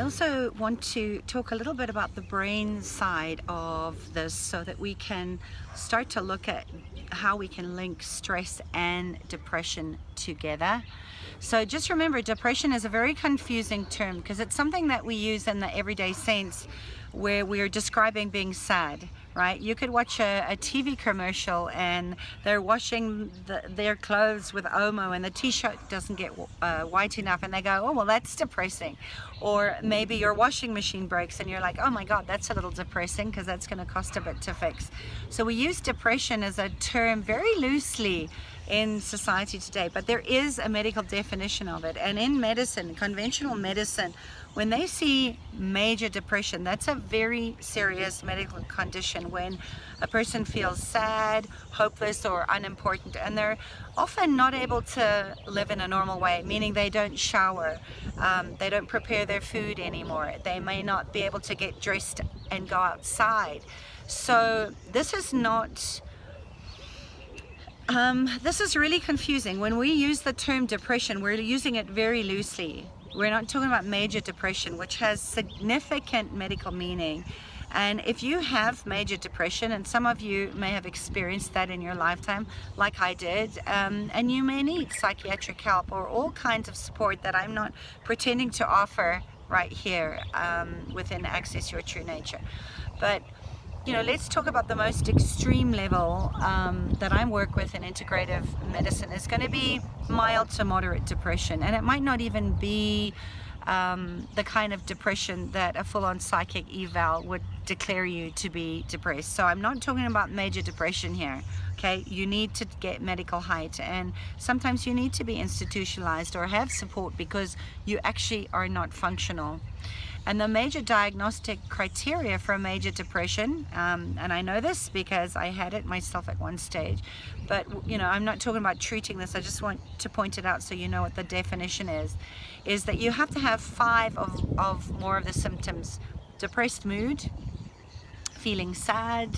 also want to talk a little bit about the brain side of this so that we can start to look at how we can link stress and depression together. So just remember, depression is a very confusing term because it's something that we use in the everyday sense where we're describing being sad, right? You could watch a TV commercial and they're washing their clothes with Omo and the t-shirt doesn't get white enough and they go, oh, well, that's depressing. Or maybe your washing machine breaks and you're like, oh my God, that's a little depressing because that's going to cost a bit to fix. So we use depression as a term very loosely in society today, but there is a medical definition of it. And in medicine, conventional medicine, when they see major depression, that's a very serious medical condition when a person feels sad, hopeless, or unimportant, and they're often not able to live in a normal way, meaning they don't shower, they don't prepare their food anymore, they may not be able to get dressed and go outside. So this is not this is really confusing. When we use the term depression, we're using it very loosely. We're not talking about major depression, which has significant medical meaning. And if you have major depression, and some of you may have experienced that in your lifetime, like I did, and you may need psychiatric help or all kinds of support that I'm not pretending to offer right here within Access Your True Nature. But you know, let's talk about the most extreme level that I work with in integrative medicine. Is going to be mild to moderate depression, and it might not even be the kind of depression that a full-on psychic eval would declare you to be depressed. So I'm not talking about major depression here. Okay, you need to get medical height, and sometimes you need to be institutionalized or have support because you actually are not functional. And the major diagnostic criteria for a major depression, and I know this because I had it myself at one stage, but you know, I'm not talking about treating this, I just want to point it out so you know what the definition is that you have to have 5 of more of the symptoms: depressed mood, feeling sad,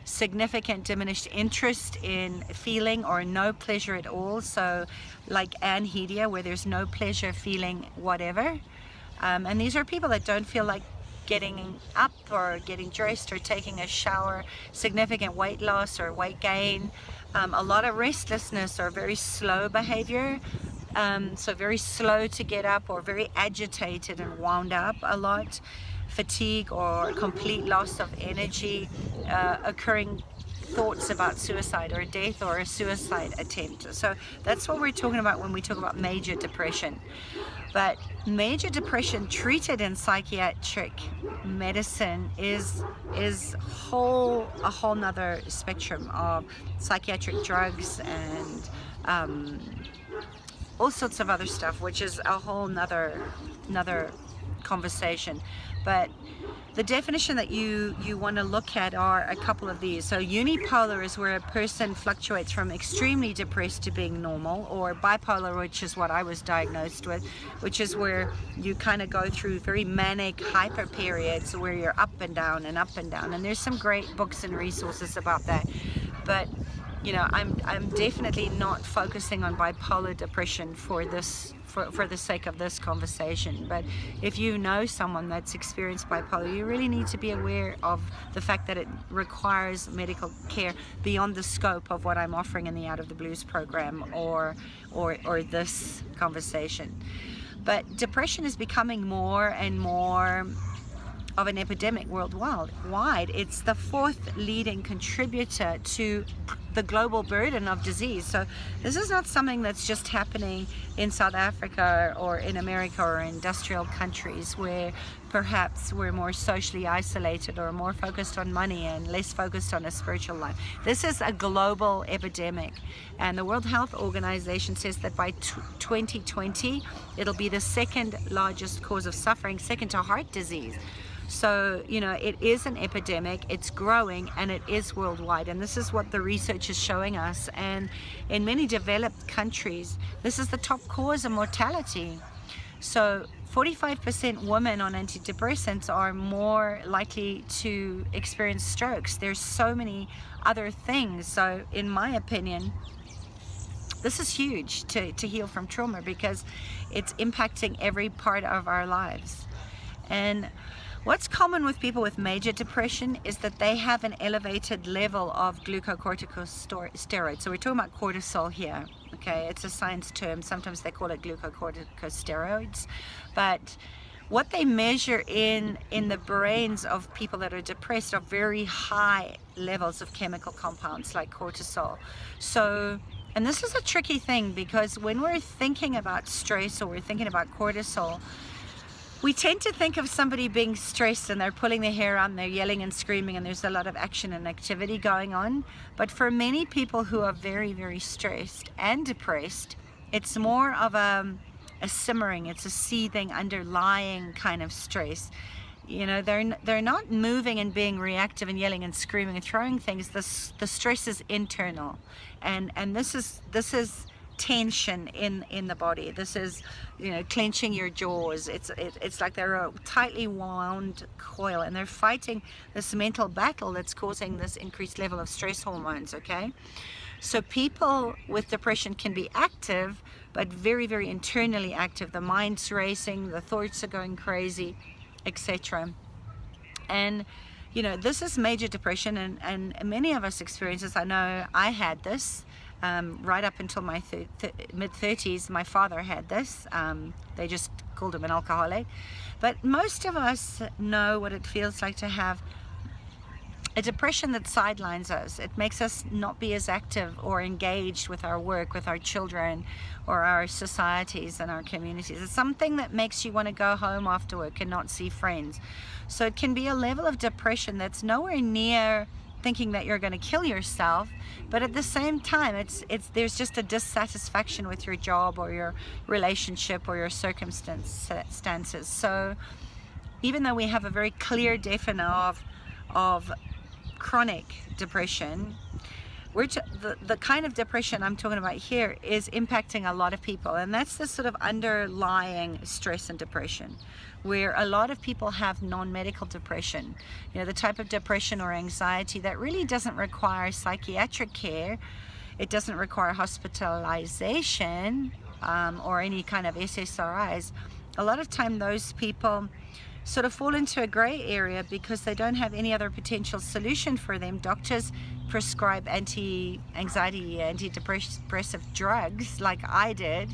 significant diminished interest in feeling or no pleasure at all, so like anhedonia, where there's no pleasure feeling whatever. And these are people that don't feel like getting up or getting dressed or taking a shower, significant weight loss or weight gain, a lot of restlessness or very slow behavior, so very slow to get up or very agitated and wound up a lot, fatigue or complete loss of energy, occurring thoughts about suicide or death or a suicide attempt. So that's what we're talking about when we talk about major depression. But major depression treated in psychiatric medicine is a whole nother spectrum of psychiatric drugs and all sorts of other stuff, which is a whole nother conversation. But the definition that you want to look at are a couple of these. So unipolar is where a person fluctuates from extremely depressed to being normal, or bipolar, which is what I was diagnosed with, which is where you kind of go through very manic hyper periods where you're up and down and up and down. And there's some great books and resources about that. But you know, I'm definitely not focusing on bipolar depression for this for the sake of this conversation. But if you know someone that's experienced bipolar, you really need to be aware of the fact that it requires medical care beyond the scope of what I'm offering in the Out of the Blues program or this conversation. But depression is becoming more and more of an epidemic worldwide. It's the 4th leading contributor to the global burden of disease. So this is not something that's just happening in South Africa or in America or industrial countries where perhaps we're more socially isolated or more focused on money and less focused on a spiritual life. This is a global epidemic, and the World Health Organization says that by 2020 it'll be the 2nd largest cause of suffering, second to heart disease. So, you know, it is an epidemic, it's growing, and it is worldwide. And this is what the research is showing us. And in many developed countries, this is the top cause of mortality. So 45% women on antidepressants are more likely to experience strokes. There's so many other things. So in my opinion, this is huge to heal from trauma, because it's impacting every part of our lives. And what's common with people with major depression is that they have an elevated level of glucocorticosteroids. So we're talking about cortisol here, okay? It's a science term. Sometimes they call it glucocorticosteroids. But what they measure in the brains of people that are depressed are very high levels of chemical compounds like cortisol. So, and this is a tricky thing, because when we're thinking about stress or we're thinking about cortisol, we tend to think of somebody being stressed and they're pulling their hair out and they're yelling and screaming and there's a lot of action and activity going on. But for many people who are very, very stressed and depressed, it's more of a simmering, it's a seething, underlying kind of stress. You know, they're not moving and being reactive and yelling and screaming and throwing things. The stress is internal, and this is tension in the body. This is, you know, clenching your jaws. It's like they're a tightly wound coil, and they're fighting this mental battle that's causing this increased level of stress hormones. Okay, so people with depression can be active, but very, very internally active. The mind's racing, the thoughts are going crazy, etc. And you know, this is major depression, and many of us experience this. I know I had this right up until my mid-30s. My father had this. They just called him an alcoholic. But most of us know what it feels like to have a depression that sidelines us. It makes us not be as active or engaged with our work, with our children, or our societies and our communities. It's something that makes you want to go home after work and not see friends. So it can be a level of depression that's nowhere near thinking that you're going to kill yourself, but at the same time, there's just a dissatisfaction with your job or your relationship or your circumstances. So even though we have a very clear definition of chronic depression, the kind of depression I'm talking about here is impacting a lot of people, and that's the sort of underlying stress and depression, where a lot of people have non-medical depression, you know, the type of depression or anxiety that really doesn't require psychiatric care. It doesn't require hospitalization or any kind of SSRIs. A lot of time those people sort of fall into a gray area because they don't have any other potential solution for them. Doctors prescribe anti-anxiety, antidepressive drugs like I did,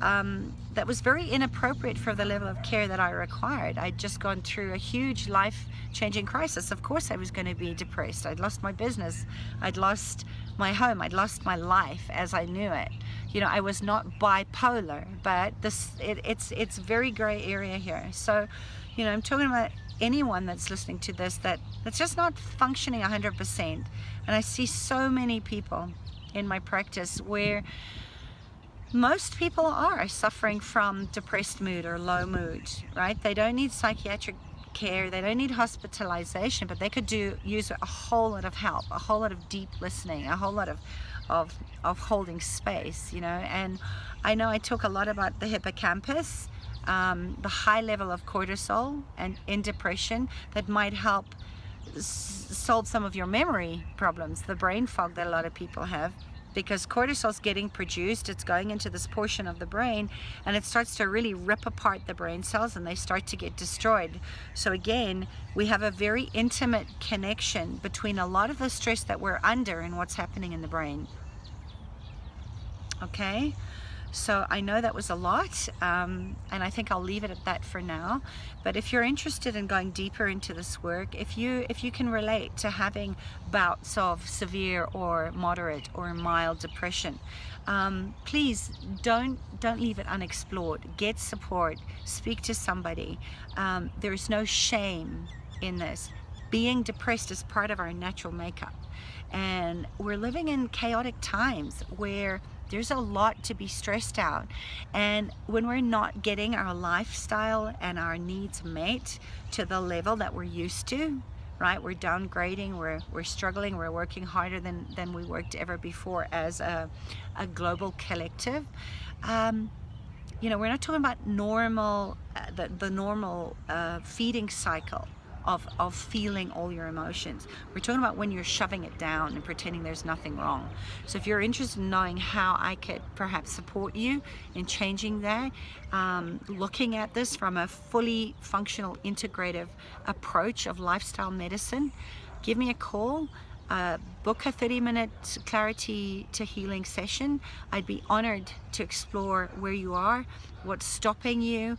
that was very inappropriate for the level of care that I required. I'd just gone through a huge life-changing crisis. Of course I was going to be depressed. I'd lost my business, I'd lost my home, I'd lost my life as I knew it. You know, I was not bipolar, but it's very gray area here. So, you know, I'm talking about anyone that's listening to this that's just not functioning 100%. And I see so many people in my practice where most people are suffering from depressed mood or low mood, right? They don't need psychiatric care, they don't need hospitalization, but they could use a whole lot of help, a whole lot of deep listening, a whole lot of holding space, you know. And I know I talk a lot about the hippocampus, the high level of cortisol and in depression that might help solve some of your memory problems, the brain fog that a lot of people have, because cortisol is getting produced, it's going into this portion of the brain, and it starts to really rip apart the brain cells and they start to get destroyed. So again, we have a very intimate connection between a lot of the stress that we're under and what's happening in the brain. Okay, so I know that was a lot, and I think I'll leave it at that for now. But if you're interested in going deeper into this work, if you can relate to having bouts of severe or moderate or mild depression, please don't leave it unexplored. Get support, speak to somebody. There is no shame in this. Being depressed is part of our natural makeup, and we're living in chaotic times where there's a lot to be stressed out, and when we're not getting our lifestyle and our needs met to the level that we're used to, right? We're downgrading, we're struggling, we're working harder than we worked ever before as a global collective. You know, we're not talking about normal, the normal feeding cycle of feeling all your emotions. We're talking about when you're shoving it down and pretending there's nothing wrong. So if you're interested in knowing how I could perhaps support you in changing that, looking at this from a fully functional integrative approach of lifestyle medicine, give me a call. Book a 30-minute clarity to healing session. I'd be honored to explore where you are, what's stopping you,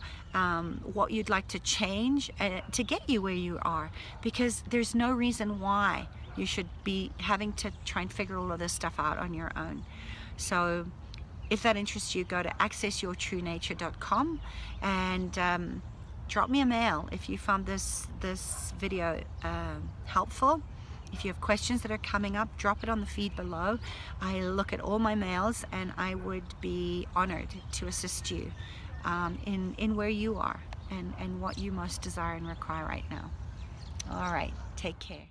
what you'd like to change to get you where you are, because there's no reason why you should be having to try and figure all of this stuff out on your own. So if that interests you, go to accessyourtruenature.com and drop me a mail if you found this video helpful. If you have questions that are coming up, drop it on the feed below. I look at all my mails and I would be honored to assist you in where you are and what you most desire and require right now. All right, take care.